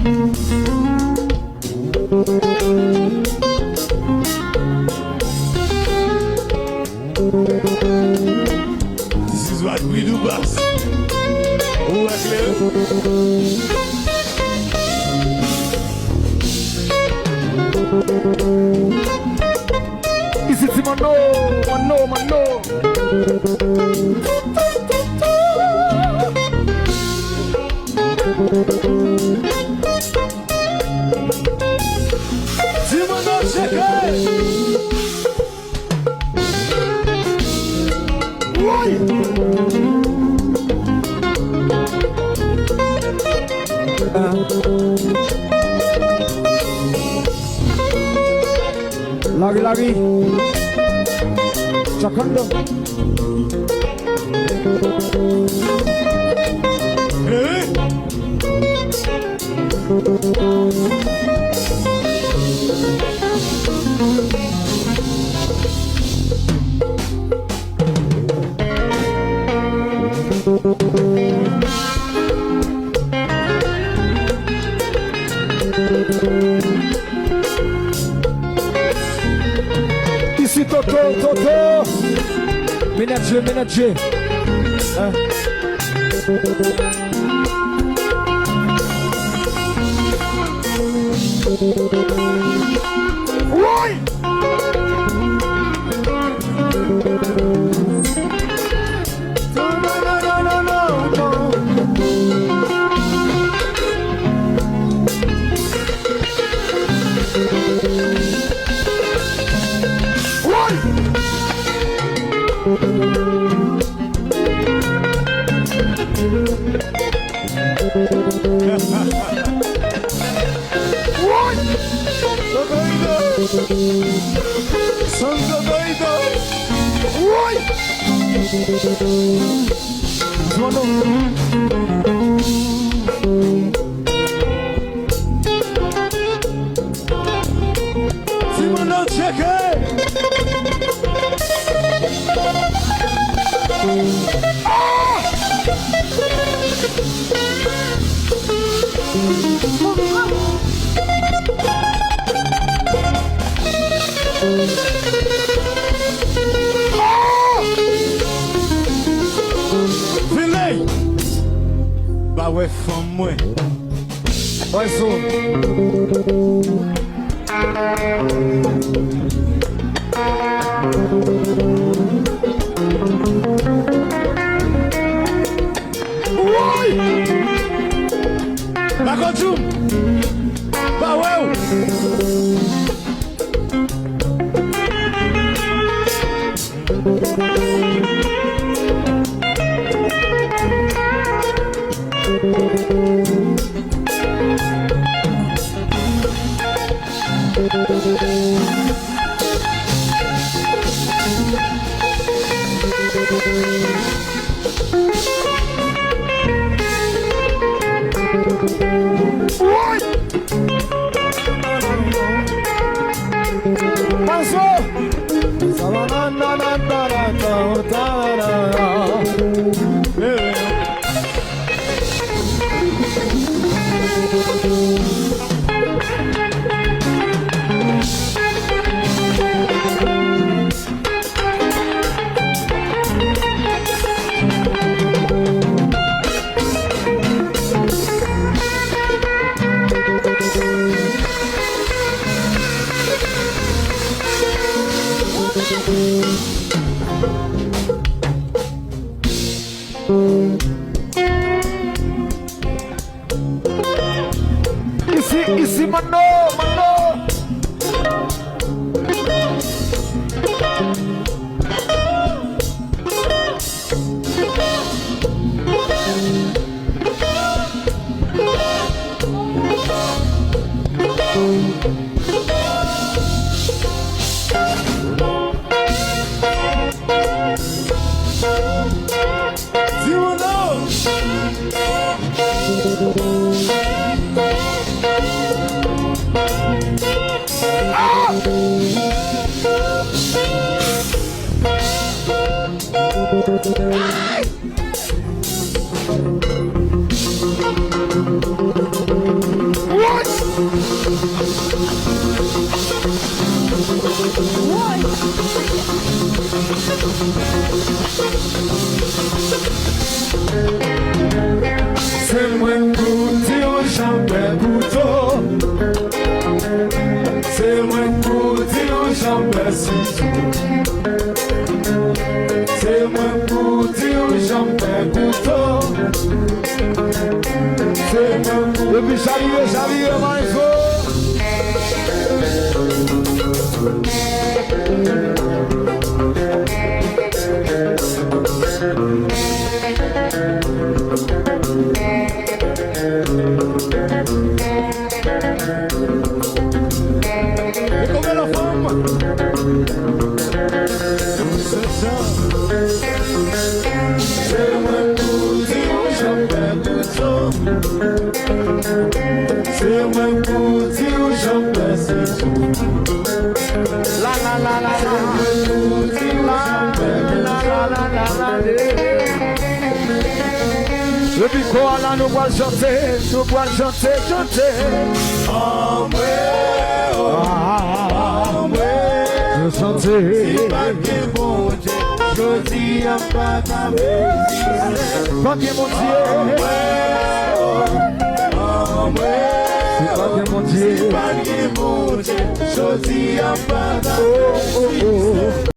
This is what we do, boss. Oh, Is it Manno? Manno, check Lagi. Cakap dong. Ici Toto. Ménager. Oui! Santa doida! Oi! Manno, check it! Filei! Bah ouais, femme moi. Vai som. Oi! Bah continue! Bah ouais! Isi Manno. j'en merci. C'est moi pour dire j'en fais couteau. C'est moi pour Depuis salut, Manno. Et combien la femme? C'est moi pour dire j'en fais couteau. C'est moi pour dire j'en fais La la la la la. Le bico là nous va chanter. Je chanter. pas que bon Dieu, je dis à pas ta musique. Pas que mon Dieu. Pas que mon Dieu. Pas que bon Dieu, je dis à pas ta musique.